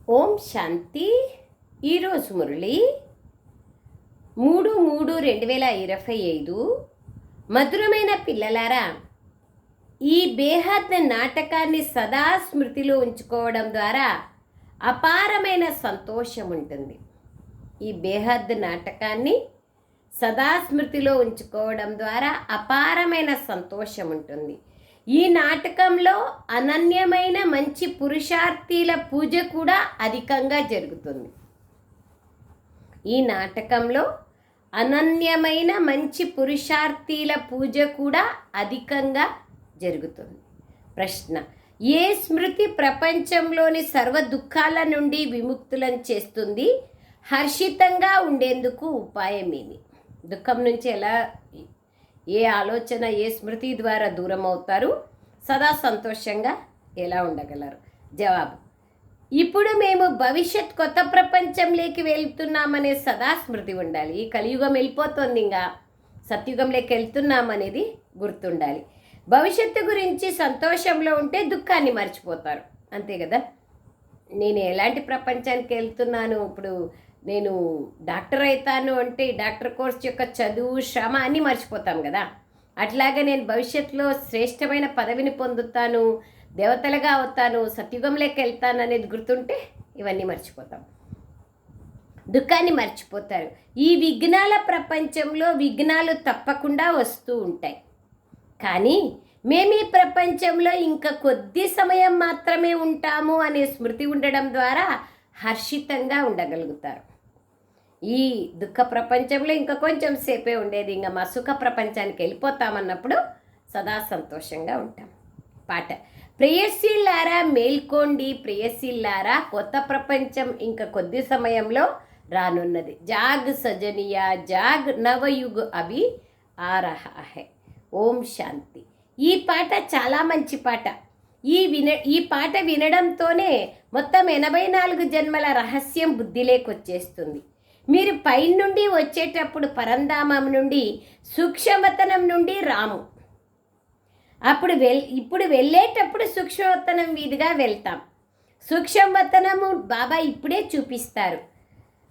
ఓం శాంతి. ఈరోజు మురళి 3/3/2025. మధురమైన పిల్లలారా, ఈ బేహద్ నాటకాన్ని సదా స్మృతిలో ఉంచుకోవడం ద్వారా అపారమైన సంతోషం ఉంటుంది. ఈ బేహద్ నాటకాన్ని సదా స్మృతిలో ఉంచుకోవడం ద్వారా అపారమైన సంతోషం ఉంటుంది. ఈ నాటకంలో అనన్యమైన మంచి పురుషార్థీల పూజ కూడా అధికంగా జరుగుతుంది. ఈ నాటకంలో అనన్యమైన మంచి పురుషార్థీల పూజ కూడా అధికంగా జరుగుతుంది. ప్రశ్న: ఏ స్మృతి ప్రపంచంలోని సర్వ దుఃఖాల నుండి విముక్తులను చేస్తుంది? హర్షితంగా ఉండేందుకు ఉపాయం ఏమి? దుఃఖం నుంచి ఎలా, ఏ ఆలోచన, ఏ స్మృతి ద్వారా దూరం అవుతారు? సదా సంతోషంగా ఎలా ఉండగలరు? జవాబు: ఇప్పుడు మేము భవిష్యత్ కొత్త ప్రపంచంలోకి వెళ్తున్నామనే సదా స్మృతి ఉండాలి. ఈ కలియుగం వెళ్ళిపోతుంది, ఇంకా సత్యుగంలోకి వెళ్తున్నామనేది గుర్తుండాలి. భవిష్యత్తు గురించి సంతోషంలో ఉంటే దుఃఖాన్ని మర్చిపోతారు, అంతే కదా. నేను ఎలాంటి ప్రపంచానికి వెళ్తున్నాను, ఇప్పుడు నేను డాక్టర్ అవుతాను అంటే డాక్టర్ కోర్స్ యొక్క చదువు, శ్రమ అన్నీ మర్చిపోతాం కదా. అట్లాగే నేను భవిష్యత్తులో శ్రేష్టమైన పదవిని పొందుతాను, దేవతలుగా అవుతాను, సత్యుగంలోకి వెళ్తాను అనేది గుర్తుంటే ఇవన్నీ మర్చిపోతాం, దుఃఖాన్ని మర్చిపోతారు. ఈ విఘ్నాల ప్రపంచంలో విఘ్నాలు తప్పకుండా వస్తూ ఉంటాయి. కానీ మేము ఈ ప్రపంచంలో ఇంకా కొద్ది సమయం మాత్రమే ఉంటాము అనే స్మృతి ఉండడం ద్వారా హర్షితంగా ఉండగలుగుతారు. ఈ దుఃఖ ప్రపంచంలో ఇంకా కొంచెం సేపే ఉండేది, ఇంకా మా సుఖ ప్రపంచానికి వెళ్ళిపోతామన్నప్పుడు సదా సంతోషంగా ఉంటాం. పాట: ప్రేయసీల్లారా మేల్కోండి, ప్రేయసీల్లారా కొత్త ప్రపంచం ఇంకా కొద్ది సమయంలో రానున్నది. జాగ్ సజనియా జాగ్, నవయుగ్ అభి ఆ రహా హై. ఓం శాంతి. ఈ పాట చాలా మంచి పాట. ఈ పాట వినడంతోనే మొత్తం 84 జన్మల రహస్యం బుద్ధిలోకి వచ్చేస్తుంది. మీరు పైనుండి వచ్చేటప్పుడు పరంధామం నుండి, సూక్ష్మవతనం నుండి రాము. ఇప్పుడు వెళ్ళేటప్పుడు సూక్ష్మవతనం వీధిగా వెళ్తాం. సూక్ష్మవతనము బాబా ఇప్పుడే చూపిస్తారు.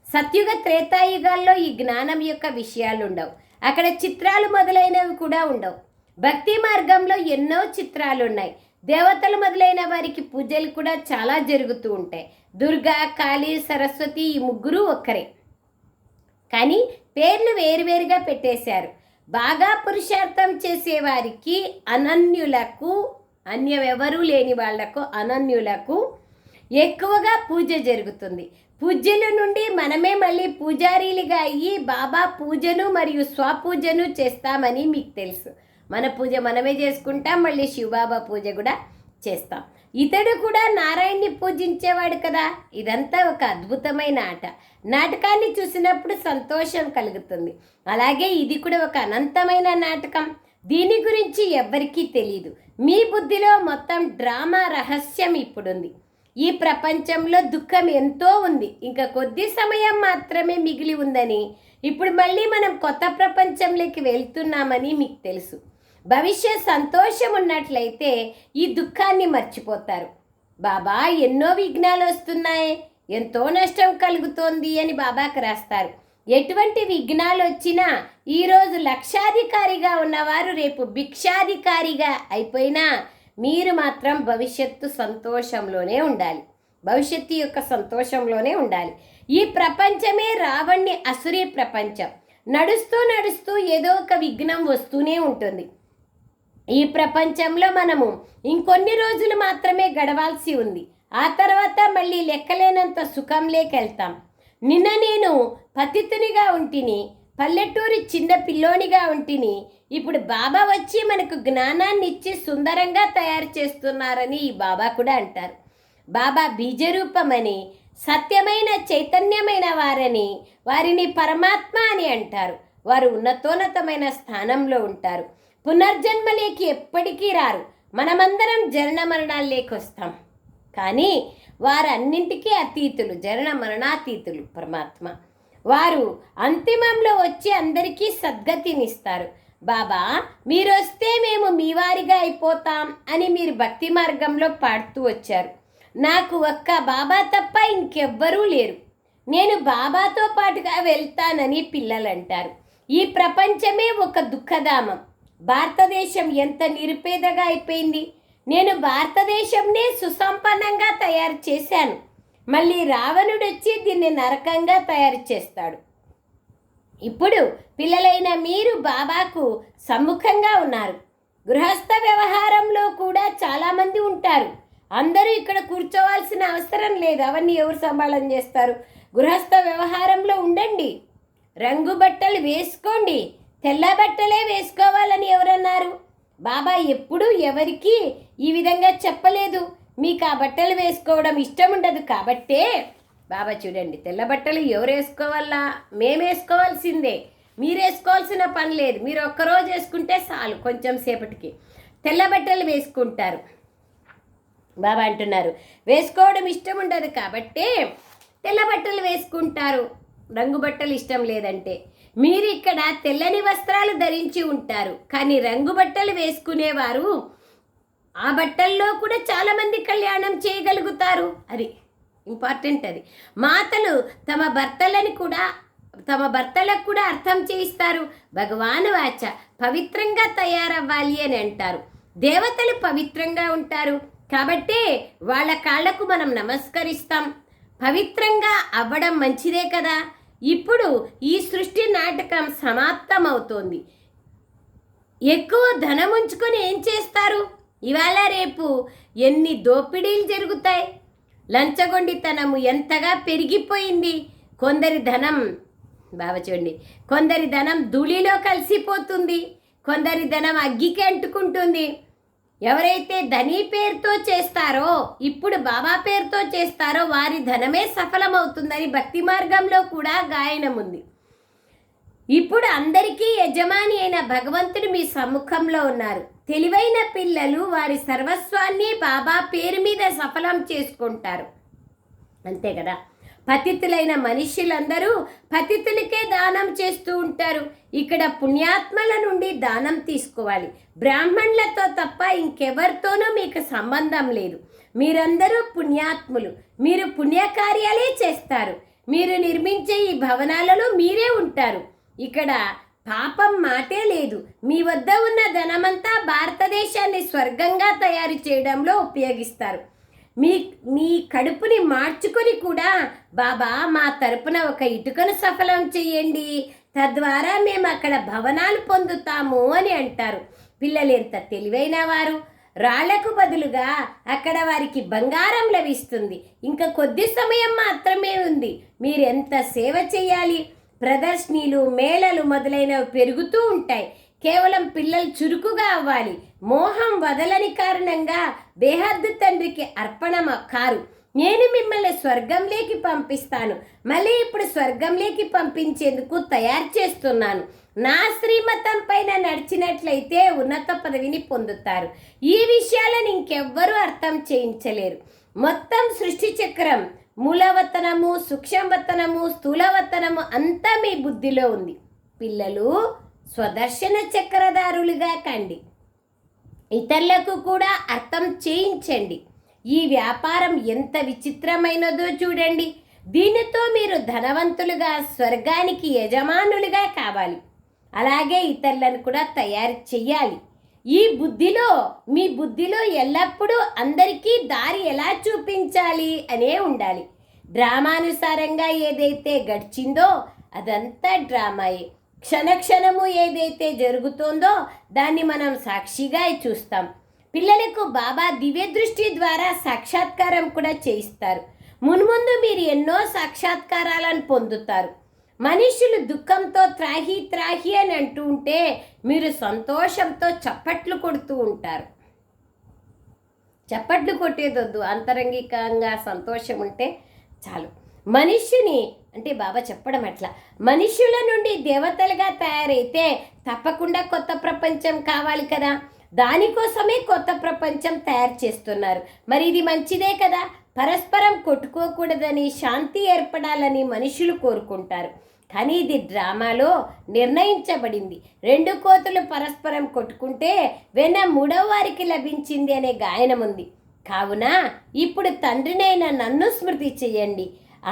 సత్యుగ త్రేతాయుగాల్లో ఈ జ్ఞానం యొక్క విషయాలు ఉండవు. అక్కడ చిత్రాలు మొదలైనవి కూడా ఉండవు. భక్తి మార్గంలో ఎన్నో చిత్రాలు ఉన్నాయి. దేవతలు మొదలైన వారికి పూజలు కూడా చాలా జరుగుతూ ఉంటాయి. దుర్గా, కాళీ, సరస్వతి ఈ ముగ్గురు ఒక్కరే, కానీ పేర్లు వేరువేరుగా పెట్టేశారు. బాగా పురుషార్థం చేసేవారికి, అనన్యులకు, అన్యవెవరూ లేని వాళ్లకు, అనన్యులకు ఎక్కువగా పూజ జరుగుతుంది. పూజ్యుల నుండి మనమే మళ్ళీ పూజారీలుగా అయ్యి బాబా పూజను మరియు స్వపూజను చేస్తామని మీకు తెలుసు. మన పూజ మనమే చేసుకుంటాం, మళ్ళీ శివబాబా పూజ కూడా చేస్తాం. ఇతడు కూడా నారాయణ్ణి పూజించేవాడు కదా. ఇదంతా ఒక అద్భుతమైన ఆట. నాటకాన్ని చూసినప్పుడు సంతోషం కలుగుతుంది. అలాగే ఇది కూడా ఒక అనంతమైన నాటకం. దీని గురించి ఎవ్వరికీ తెలియదు. మీ బుద్ధిలో మొత్తం డ్రామా రహస్యం ఇప్పుడుంది. ఈ ప్రపంచంలో దుఃఖం ఎంతో ఉంది, ఇంకా కొద్ది సమయం మాత్రమే మిగిలి ఉందని, ఇప్పుడు మళ్ళీ మనం కొత్త ప్రపంచంలోకి వెళ్తున్నామని మీకు తెలుసు. భవిష్యత్ సంతోషం ఉన్నట్లయితే ఈ దుఃఖాన్ని మర్చిపోతారు. బాబా ఎన్నో విఘ్నాలు వస్తున్నాయి, ఎంతో నష్టం కలుగుతోంది అని బాబాకి రాస్తారు. ఎటువంటి విఘ్నాలు వచ్చినా ఈరోజు లక్షాధికారిగా ఉన్నవారు రేపు భిక్షాధికారిగా అయిపోయినా మీరు మాత్రం భవిష్యత్తు సంతోషంలోనే ఉండాలి. భవిష్యత్తు యొక్క సంతోషంలోనే ఉండాలి. ఈ ప్రపంచమే రావణ్ణి అసురీ ప్రపంచం. నడుస్తూ నడుస్తూ ఏదో ఒక విఘ్నం వస్తూనే ఉంటుంది. ఈ ప్రపంచంలో మనము ఇంకొన్ని రోజులు మాత్రమే గడవాల్సి ఉంది. ఆ తర్వాత మళ్ళీ లెక్కలేనంత సుఖంలోకి వెళ్తాం. నిన్న నేను పతితునిగా ఉంటిని, పల్లెటూరి చిన్న పిల్లోనిగా ఉంటిని. ఇప్పుడు బాబా వచ్చి మనకు జ్ఞానాన్ని ఇచ్చి సుందరంగా తయారు చేస్తున్నారని ఈ బాబా కూడా అంటారు. బాబా బీజరూపమని, సత్యమైన చైతన్యమైన వారిని పరమాత్మ అని అంటారు. వారు ఉన్నతోన్నతమైన స్థానంలో ఉంటారు. పునర్జన్మలేకి ఎప్పటికీ రారు. మనమందరం జనన మరణాల్లోకి వస్తాం, కానీ వారన్నింటికీ అతీతులు, జనన మరణాతీతులు పరమాత్మ. వారు అంతిమంలో వచ్చి అందరికీ సద్గతినిస్తారు. బాబా మీరు వస్తే మేము మీ వారిగా అయిపోతాం అని మీరు భక్తి మార్గంలో పాడుతూ వచ్చారు. నాకు ఒక్క బాబా తప్ప ఇంకెవ్వరూ లేరు, నేను బాబాతో పాటుగా వెళ్తానని పిల్లలు అంటారు. ఈ ప్రపంచమే ఒక దుఃఖధామం. భారతదేశం ఎంత నిరుపేదగా అయిపోయింది. నేను భారతదేశంనే సుసంపన్నంగా తయారు చేశాను, మళ్ళీ రావణుడు వచ్చి దీన్ని నరకంగా తయారు చేస్తాడు. ఇప్పుడు పిల్లలైన మీరు బాబాకు సమ్ముఖంగా ఉన్నారు. గృహస్థ వ్యవహారంలో కూడా చాలామంది ఉంటారు. అందరూ ఇక్కడ కూర్చోవాల్సిన అవసరం లేదు. అవన్నీ ఎవరు సంభాళన చేస్తారు? గృహస్థ వ్యవహారంలో ఉండండి, రంగు బట్టలు వేసుకోండి. తెల్ల బట్టలే వేసుకోవాలని ఎవరన్నారు? బాబా ఎప్పుడూ ఎవరికి ఈ విధంగా చెప్పలేదు. మీకు ఆ బట్టలు వేసుకోవడం ఇష్టం ఉండదు కాబట్టే బాబా చూడండి, తెల్ల బట్టలు ఎవరు వేసుకోవాలా? మేము వేసుకోవాల్సిందే, మీరు వేసుకోవాల్సిన పని లేదు. మీరు ఒక్కరోజు వేసుకుంటే చాలు, కొంచెం సేపటికి తెల్ల బట్టలు వేసుకుంటారు. బాబా అంటున్నారు వేసుకోవడం ఇష్టం ఉండదు కాబట్టే తెల్ల బట్టలు వేసుకుంటారు, రంగు బట్టలు ఇష్టం లేదంటే. మీరు ఇక్కడ తెల్లని వస్త్రాలు ధరించి ఉంటారు, కానీ రంగు బట్టలు వేసుకునేవారు ఆ బట్టల్లో కూడా చాలామంది కళ్యాణం చేయగలుగుతారు. అది ఇంపార్టెంట్. అది మాతలు తమ భర్తలకు కూడా అర్థం చేయిస్తారు. భగవాను వాచ పవిత్రంగా తయారవ్వాలి అని అంటారు. దేవతలు పవిత్రంగా ఉంటారు కాబట్టే వాళ్ళ కాళ్లకు మనం నమస్కరిస్తాం. పవిత్రంగా అవ్వడం మంచిదే కదా. ఇప్పుడు ఈ సృష్టి నాటకం సమాప్తమవుతోంది. ఎక్కువ ధనం ఉంచుకొని ఏం చేస్తారు? ఇవాళ రేపు ఎన్ని దోపిడీలు జరుగుతాయి. లంచగొండితనము ఎంతగా పెరిగిపోయింది. కొందరి ధనం బాబా చూడండి, కొందరి ధనం ధూళిలో కలిసిపోతుంది, కొందరి ధనం అగ్గికి అంటుకుంటుంది. ఎవరైతే ధనీ పేరుతో చేస్తారో, ఇప్పుడు బాబా పేరుతో చేస్తారో వారి ధనమే సఫలమవుతుందని భక్తి మార్గంలో కూడా గాయనం ఉంది. ఇప్పుడు అందరికీ యజమాని అయిన భగవంతుడు మీ సమ్ముఖంలో ఉన్నారు. తెలివైన పిల్లలు వారి సర్వస్వాన్ని బాబా పేరు మీద సఫలం చేసుకుంటారు. అంతే కదా. పతితులైన మనుష్యులందరూ పతితులకే దానం చేస్తూ ఉంటారు. ఇక్కడ పుణ్యాత్మల నుండి దానం తీసుకోవాలి. బ్రాహ్మణులతో తప్ప ఇంకెవరితోనూ మీకు సంబంధం లేదు. మీరందరూ పుణ్యాత్ములు, మీరు పుణ్యకార్యాలే చేస్తారు. మీరు నిర్మించే ఈ భవనాలలో మీరే ఉంటారు. ఇక్కడ పాపం మాటే లేదు. మీ వద్ద ఉన్న ధనమంతా భారతదేశాన్ని స్వర్గంగా తయారు చేయడంలో ఉపయోగిస్తారు. మీ కడుపుని మార్చుకొని కూడా బాబా మా తరపున ఒక ఇటుకను సఫలం చేయండి, తద్వారా మేము అక్కడ భవనాలు పొందుతాము అని అంటారు. పిల్లలు ఎంత తెలివైన వారు. రాళ్లకు బదులుగా అక్కడ వారికి బంగారం లభిస్తుంది. ఇంకా కొద్ది సమయం మాత్రమే ఉంది. మీరు ఎంత సేవ చేయాలి. ప్రదర్శనలు, మేళలు మొదలైనవి పెరుగుతూ ఉంటాయి. కేవలం పిల్లలు చురుకుగా అవ్వాలి. మోహం వదలని కారణంగా బేహద్దు తండ్రికి అర్పణ కారు. నేను మిమ్మల్ని స్వర్గంలోకి పంపిస్తాను. మళ్ళీ ఇప్పుడు స్వర్గంలోకి పంపించేందుకు తయారు చేస్తున్నాను. నా శ్రీమతం పైన నడిచినట్లయితే ఉన్నత పదవిని పొందుతారు. ఈ విషయాలను ఇంకెవ్వరూ అర్థం చేయించలేరు. మొత్తం సృష్టి చక్రం, మూలవతనము, సూక్ష్మవతనము, స్థూలవతనము అంతా మీ బుద్ధిలో ఉంది. పిల్లలు స్వదర్శన చక్రధారులుగా కండి. ఇతరులకు కూడా అర్థం చేయించండి. ఈ వ్యాపారం ఎంత విచిత్రమైనదో చూడండి. దీనితో మీరు ధనవంతులుగా, స్వర్గానికి యజమానులుగా కావాలి. అలాగే ఇతరులను కూడా తయారు చెయ్యాలి. మీ బుద్ధిలో ఎల్లప్పుడూ అందరికీ దారి ఎలా చూపించాలి అనే ఉండాలి. డ్రామానుసారంగా ఏదైతే గడిచిందో అదంతా డ్రామాయే. క్షణక్షణము ఏదైతే జరుగుతోందో దాన్ని మనం సాక్షిగా చూస్తాం. పిల్లలకు బాబా దివ్య దృష్టి ద్వారా సాక్షాత్కారం కూడా చేయిస్తారు. మున్ముందు మీరు ఎన్నో సాక్షాత్కారాలను పొందుతారు. మనుషులు దుఃఖంతో త్రాహి త్రాహి అని అంటూ ఉంటే మీరు సంతోషంతో చప్పట్లు కొడుతూ ఉంటారు. చప్పట్లు కొట్టేదొద్దు, అంతరంగికంగా సంతోషం ఉంటే చాలు. మనుష్యుని అంటే బాబా చెప్పడం అట్లా, మనుష్యుల నుండి దేవతలుగా తయారైతే తప్పకుండా కొత్త ప్రపంచం కావాలి కదా. దానికోసమే కొత్త ప్రపంచం తయారు చేస్తున్నారు. మరి ఇది మంచిదే కదా. పరస్పరం కొట్టుకోకూడదని, శాంతి ఏర్పడాలని మనుషులు కోరుకుంటారు. కానీ ఇది డ్రామాలో నిర్ణయించబడింది. 2 కోతులు పరస్పరం కొట్టుకుంటే వెన్న 3వ వారికి లభించింది అనే గాయనం ఉంది. కావున ఇప్పుడు తండ్రినైన నన్ను స్మృతి చేయండి,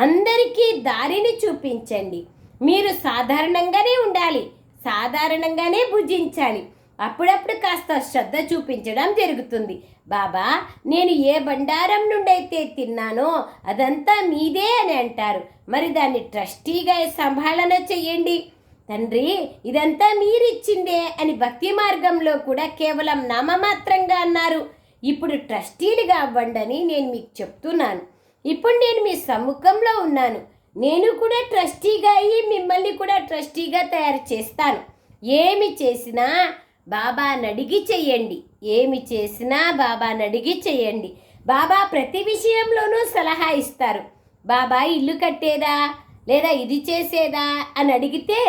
అందరికీ దారిని చూపించండి. మీరు సాధారణంగానే ఉండాలి, సాధారణంగానే భుజించాలి, అప్పుడప్పుడు కాస్త శ్రద్ధ చూపించడం జరుగుతుంది. బాబా, నేను ఏ బండారం నుండి అయితే తిన్నానో అదంతా మీదే అని అంటారు, మరి దాన్ని ట్రస్టీగా సంభాళన చెయ్యండి. తండ్రి, ఇదంతా మీరిచ్చిందే అని భక్తి మార్గంలో కూడా కేవలం నామమాత్రంగా అన్నారు. ఇప్పుడు ట్రస్టీలుగా అవ్వండి అని నేను మీకు చెప్తున్నాను. ఇప్పుడు నేను మీ సమ్ముఖంలో ఉన్నాను. నేను కూడా ట్రస్టీగా అయ్యి మిమ్మల్ని కూడా ట్రస్టీగా తయారు చేస్తాను. ఏమి చేసినా బాబాని అడిగి చెయ్యండి, ఏమి చేసినా బాబాని అడిగి చెయ్యండి. బాబా ప్రతి విషయంలోనూ సలహా ఇస్తారు. బాబా ఇల్లు కట్టేదా లేదా ఇది చేసేదా అని అడిగితే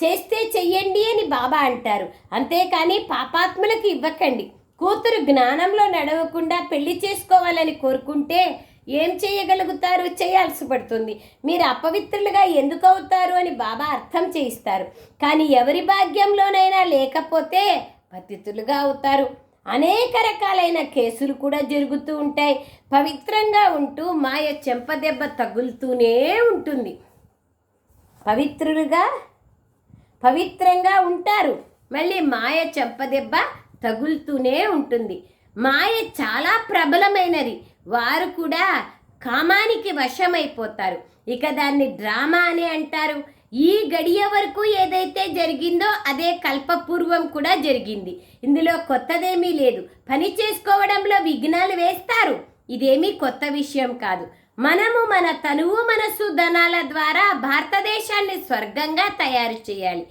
చేస్తే చెయ్యండి అని బాబా అంటారు. అంతేకాని పాపాత్ములకు ఇవ్వకండి. కూతురు జ్ఞానంలో నడవకుండా పెళ్లి చేసుకోవాలని కోరుకుంటే ఏం చేయగలుగుతారు? చేయాల్సి పడుతుంది. మీరు అపవిత్రులుగా ఎందుకు అవుతారు అని బాబా అర్థం చేయిస్తారు. కానీ ఎవరి భాగ్యంలోనైనా లేకపోతే పతితులుగా అవుతారు. అనేక రకాలైన కేసులు కూడా జరుగుతూ ఉంటాయి. పవిత్రంగా ఉంటూ మాయ చెంపదెబ్బ తగులుతూనే ఉంటుంది. పవిత్రంగా ఉంటారు, మళ్ళీ మాయ చెంపదెబ్బ తగులుతూనే ఉంటుంది. మాయ చాలా ప్రబలమైనది. వారు కూడా కామానికి వశమైపోతారు. ఇక దాన్ని డ్రామా అని అంటారు. ఈ గడియ వరకు ఏదైతే జరిగిందో అదే కల్పపూర్వం కూడా జరిగింది. ఇందులో కొత్తదేమీ లేదు. పని చేసుకోవడంలో విఘ్నాలు వేస్తారు. ఇదేమీ కొత్త విషయం కాదు. మనము మన తనువు మనసు ధనాల ద్వారా భారతదేశాన్ని స్వర్గంగా తయారు చేయాలి.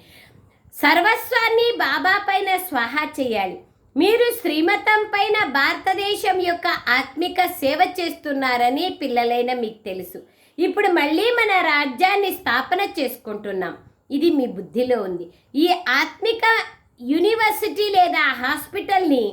సర్వస్వాన్ని బాబా పైన స్వాహా చేయాలి. మీరు శ్రీమతం పైన భారతదేశం యొక్క ఆత్మిక సేవ చేస్తున్నారని పిల్లలైన మీకు తెలుసు. ఇప్పుడు మళ్ళీ మన రాజ్యాన్ని స్థాపన చేసుకుంటున్నాం. ఇది మీ బుద్ధిలో ఉంది. ఈ ఆత్మిక యూనివర్సిటీ లేదా హాస్పిటల్ని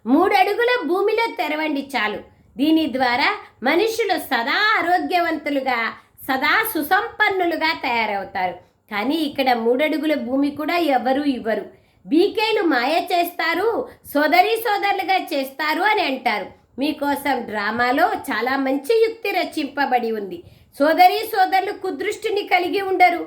3 అడుగుల భూమిలో తెరవండి చాలు. దీని ద్వారా మనుషులు సదా ఆరోగ్యవంతులుగా, సదా సుసంపన్నులుగా తయారవుతారు. కానీ ఇక్కడ 3 అడుగుల భూమి కూడా ఎవరు ఇవ్వరు. బీకేలు మాయ చేస్తారు, సోదరులుగా చేస్తారు అని అంటారు. మీకోసం డ్రామాలో చాలా మంచి యుక్తి రచింపబడి ఉంది. సోదరులు కుదృష్టిని కలిగి ఉండరు.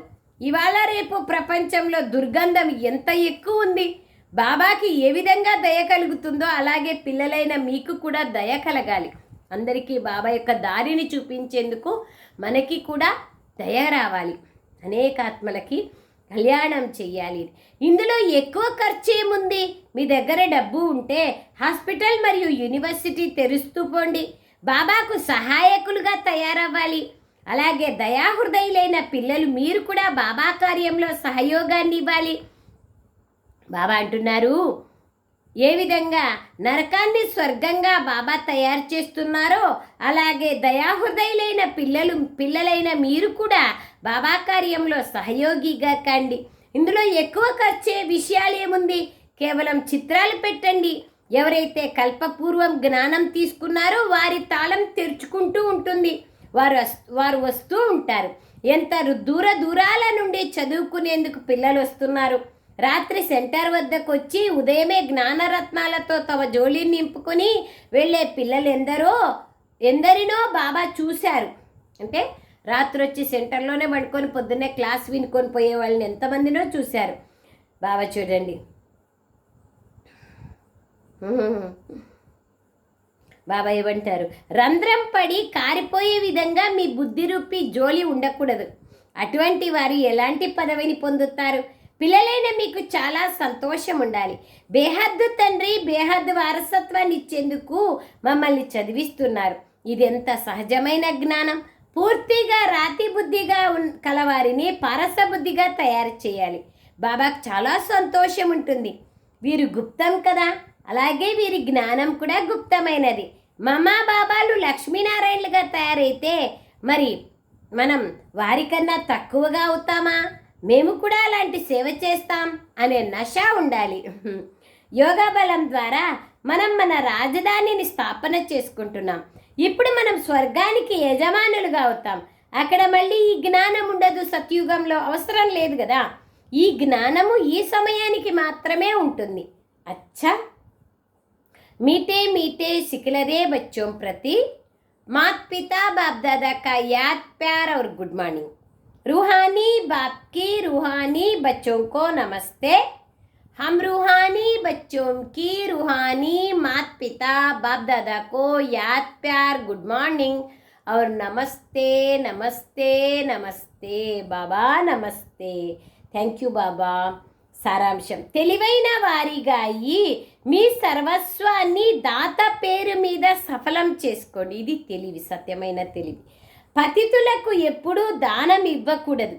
ఇవాళ రేపు ప్రపంచంలో దుర్గంధం ఎంత ఎక్కువ ఉంది. బాబాకి ఏ విధంగా దయ కలుగుతుందో అలాగే పిల్లలైన మీకు కూడా దయ కలగాలి. అందరికీ బాబా యొక్క దారిని చూపించేందుకు మనకి కూడా దయ రావాలి. అనేక ఆత్మలకి కళ్యాణం చెయ్యాలి. ఇందులో ఎక్కువ ఖర్చు ఏముంది? మీ దగ్గర డబ్బు ఉంటే హాస్పిటల్ మరియు యూనివర్సిటీ తెరుస్తూ పోండి. బాబాకు సహాయకులుగా తయారవ్వాలి. అలాగే దయాహృదయులైన పిల్లలు మీరు కూడా బాబా కార్యంలో సహయోగాన్ని ఇవ్వాలి. బాబా అంటున్నారు, ఏ విధంగా నరకాన్ని స్వర్గంగా బాబా తయారు చేస్తున్నారో అలాగే దయాహృదయులైన పిల్లలైన మీరు కూడా బాబా కార్యంలో సహయోగిగా కండి. ఇందులో ఎక్కువ ఖర్చే విషయాలు ఏముంది? కేవలం చిత్రాలు పెట్టండి. ఎవరైతే కల్పపూర్వం జ్ఞానం తీసుకున్నారో వారి తాళం తెరుచుకుంటూ ఉంటుంది. వారు వస్తూ ఉంటారు. ఎంత దూరాల నుండి చదువుకునేందుకు పిల్లలు వస్తున్నారు. రాత్రి సెంటర్ వద్దకు వచ్చి ఉదయమే జ్ఞానరత్నాలతో తమ జోలిని నింపుకొని వెళ్ళే పిల్లలు ఎందరినో బాబా చూశారు. అంటే రాత్రి వచ్చి సెంటర్లోనే పడుకొని పొద్దున్నే క్లాస్ వినుకొని పోయే వాళ్ళని ఎంతమందినో చూశారు. బాబా చూడండి, బాబా ఏమంటారు, రంధ్రం పడి కారిపోయే విధంగా మీ బుద్ధి రూపి జోలి ఉండకూడదు. అటువంటి వారు ఎలాంటి పదవిని పొందుతారు? పిల్లలైన మీకు చాలా సంతోషం ఉండాలి. బేహద్దు తండ్రి బేహద్దు వారసత్వాన్ని ఇచ్చేందుకు మమ్మల్ని చదివిస్తున్నారు. ఇది ఎంత సహజమైన జ్ఞానం. పూర్తిగా రాతి బుద్ధిగా కలవారిని పారస బుద్ధిగా తయారు చేయాలి. బాబాకు చాలా సంతోషం ఉంటుంది. వీరు గుప్తం కదా, అలాగే వీరి జ్ఞానం కూడా గుప్తమైనది. మమా బాబాలు లక్ష్మీనారాయణలుగా తయారైతే మరి మనం వారికన్నా తక్కువగా అవుతామా? మేము కూడా అలాంటి సేవ చేస్తాం అనే నష ఉండాలి. యోగా బలం ద్వారా మనం మన రాజధానిని స్థాపన చేసుకుంటున్నాం. ఇప్పుడు మనం స్వర్గానికి యజమానులుగా అవుతాం. అక్కడ మళ్ళీ ఈ జ్ఞానం ఉండదు. సత్యుగంలో అవసరం లేదు కదా. ఈ జ్ఞానము ఈ సమయానికి మాత్రమే ఉంటుంది. अच्छा मीठे मीठे सिखलरे बच्चों प्रति माता पिता बाप दादा का याद प्यार और गुड मॉर्निंग। रूहानी बाप की रूहानी बच्चों को नमस्ते। हम रूहानी बच्चों की रूहानी माता पिता बाप दादा को याद प्यार गुड मॉर्निंग और नमस्ते नमस्ते नमस्ते बाबा नमस्ते। थैंक यू बाबा। సారాంశం, తెలివైన వారిగా అయ్యి మీ సర్వస్వాన్ని దాత పేరు మీద సఫలం చేసుకోండి. ఇది తెలివి, సత్యమైన తెలివి. పతితులకు ఎప్పుడూ దానం ఇవ్వకూడదు.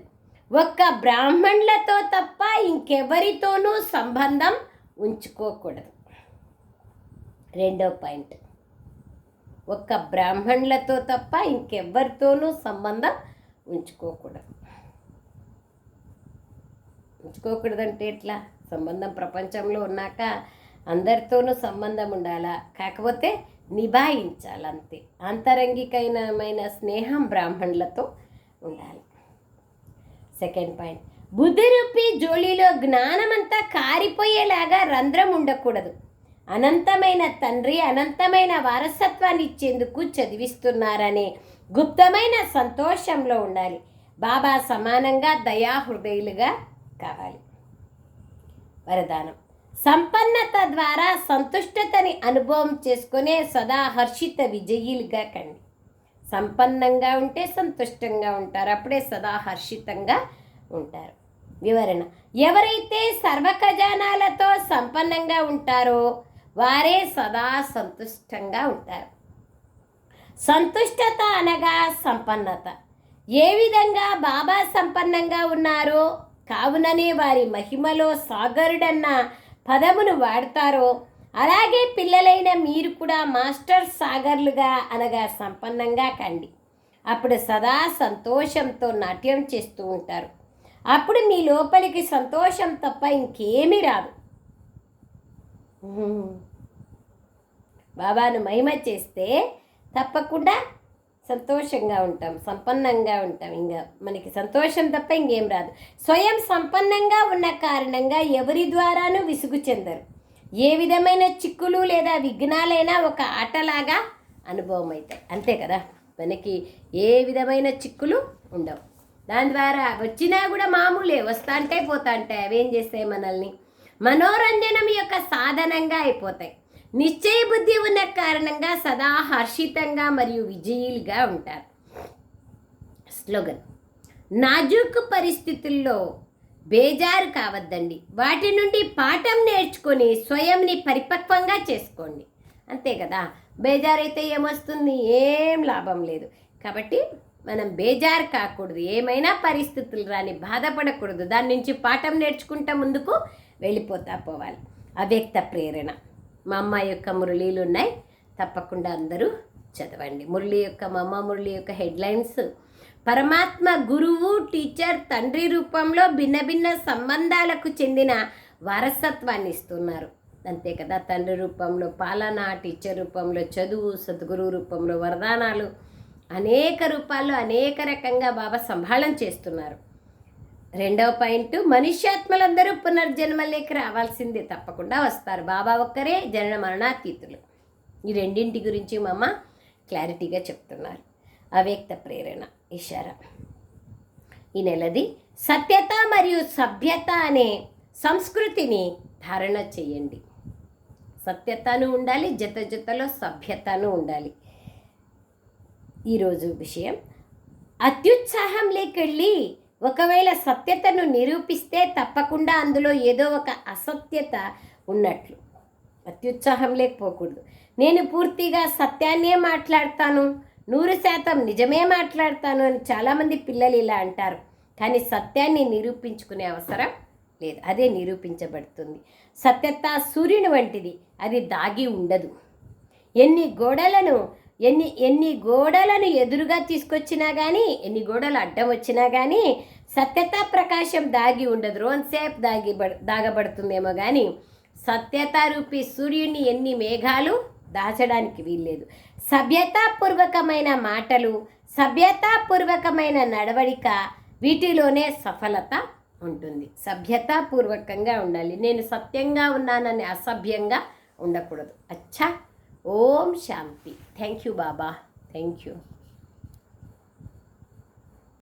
ఒక్క బ్రాహ్మణులతో తప్ప ఇంకెవరితోనూ సంబంధం ఉంచుకోకూడదు. రెండో పాయింట్, ఒక్క బ్రాహ్మణులతో తప్ప ఇంకెవరితోనూ సంబంధం ఉంచుకోకూడదు. ఉంచుకోకూడదంటే ఎట్లా? సంబంధం ప్రపంచంలో ఉన్నాక అందరితోనూ సంబంధం ఉండాలా, కాకపోతే నిభాయించాలంతే. ఆంతరంగికమైన స్నేహం బ్రాహ్మణులతో ఉండాలి. సెకండ్ పాయింట్, బుద్ధి రూపి జోళీలో జ్ఞానమంతా కారిపోయేలాగా రంధ్రం ఉండకూడదు. అనంతమైన తండ్రి అనంతమైన వారసత్వాన్ని ఇచ్చేందుకు చదివిస్తున్నారనే గుప్తమైన సంతోషంలో ఉండాలి. బాబా సమానంగా దయాహృదయులుగా కావాలి. వరదానం, సంపన్నత ద్వారా సంతుష్టతని అనుభవం చేసుకునే సదా హర్షిత విజయులుగా కండి. సంపన్నంగా ఉంటే సంతుష్టంగా ఉంటారు, అప్పుడే సదా హర్షితంగా ఉంటారు. వివరణ, ఎవరైతే సర్వ ఖజానాలతో సంపన్నంగా ఉంటారో వారే సదా సంతుష్టంగా ఉంటారు. సంతుష్టత అనగా సంపన్నత. ఏ విధంగా బాబా సంపన్నంగా ఉన్నారో కావుననే వారి మహిమలో సాగరుడన్న పదమును వాడతారో అలాగే పిల్లలైన మీరు కూడా మాస్టర్ సాగర్లుగా అనగా సంపన్నంగా కండి. అప్పుడు సదా సంతోషంతో నాట్యం చేస్తూ ఉంటారు. అప్పుడు మీ లోపలికి సంతోషం తప్ప ఇంకేమీ రాదు. బాబాను మహిమ చేస్తే తప్పకుండా సంతోషంగా ఉంటాం, సంపన్నంగా ఉంటాం. ఇంకా మనకి సంతోషం తప్ప ఇంకేం రాదు. స్వయం సంపన్నంగా ఉన్న కారణంగా ఎవరి ద్వారానూ విసుగు చెందరు. ఏ విధమైన చిక్కులు లేదా విఘ్నాలైనా ఒక ఆటలాగా అనుభవం అవుతాయి. అంతే కదా, మనకి ఏ విధమైన చిక్కులు ఉండవు. దాని ద్వారా వచ్చినా కూడా మామూలే, వస్తా అంటే పోతా అంటే అవేం చేస్తాయి, మనల్ని మనోరంజనం యొక్క సాధనంగా అయిపోతాయి. నిశ్చయ బుద్ధి ఉన్న కారణంగా సదా హర్షితంగా మరియు విజయులుగా ఉంటారు. స్లోగన్, నాజూకు పరిస్థితుల్లో బేజారు కావద్దండి, వాటి నుండి పాఠం నేర్చుకొని స్వయంని పరిపక్వంగా చేసుకోండి. అంతే కదా, బేజారైతే ఏమొస్తుంది? ఏం లాభం లేదు. కాబట్టి మనం బేజారు కాకూడదు, ఏమైనా పరిస్థితులు రాని బాధపడకూడదు, దాని నుంచి పాఠం నేర్చుకుంటా ముందుకు వెళ్ళిపోతా పోవాలి. అవ్యక్త ప్రేరణ, మా అమ్మ యొక్క మురళీలు ఉన్నాయి, తప్పకుండా అందరూ చదవండి. మురళి యొక్క మా అమ్మ మురళి యొక్క హెడ్లైన్స్, పరమాత్మ గురువు టీచర్ తండ్రి రూపంలో భిన్న భిన్న సంబంధాలకు చెందిన వారసత్వాన్ని ఇస్తున్నారు. అంతే కదా, తండ్రి రూపంలో పాలన, టీచర్ రూపంలో చదువు, సద్గురు రూపంలో వరదానాలు, అనేక రూపాల్లో అనేక రకంగా బాబా సంభాళన చేస్తున్నారు. రెండవ పాయింట్, మనుష్యాత్మలందరూ పునర్జన్మలేకి రావాల్సిందే, తప్పకుండా వస్తారు. బాబా ఒక్కరే జనన మరణాతీతులు. ఈ రెండింటి గురించి మా అమ్మ క్లారిటీగా చెప్తున్నారు. అవ్యక్త ప్రేరణ ఇషారా. ఈ నెలది సత్యత మరియు సభ్యత అనే సంస్కృతిని ధారణ చేయండి. సత్యతను ఉండాలి, జత జతలో సభ్యతను ఉండాలి. ఈరోజు విషయం, అత్యుత్సాహం లేకెళ్ళి ఒకవేళ సత్యతను నిరూపిస్తే తప్పకుండా అందులో ఏదో ఒక అసత్యత ఉన్నట్లు. అత్యుత్సాహం లేకపోకూడదు. నేను పూర్తిగా సత్యాన్నే మాట్లాడతాను, 100% నిజమే మాట్లాడతాను అని చాలామంది పిల్లలు ఇలా అంటారు. కానీ సత్యాన్ని నిరూపించుకునే అవసరం లేదు, అదే నిరూపించబడుతుంది. సత్యత సూర్యుని వంటిది, అది దాగి ఉండదు. ఎన్ని గోడలను ఎదురుగా తీసుకొచ్చినా కానీ, ఎన్ని గోడలు అడ్డం వచ్చినా కానీ సత్యత ప్రకాశం దాగి ఉండదు. రోజుసేపు దాగబడుతుందేమో కానీ సత్యతారూపి సూర్యుని ఎన్ని మేఘాలు దాచడానికి వీల్లేదు. సభ్యతాపూర్వకమైన మాటలు, సభ్యతాపూర్వకమైన నడవడిక, వీటిలోనే సఫలత ఉంటుంది. సభ్యతాపూర్వకంగా ఉండాలి. నేను సత్యంగా ఉన్నానని అసభ్యంగా ఉండకూడదు. అచ్చా. ఓం శాంతి. Thank you Baba. Thank you.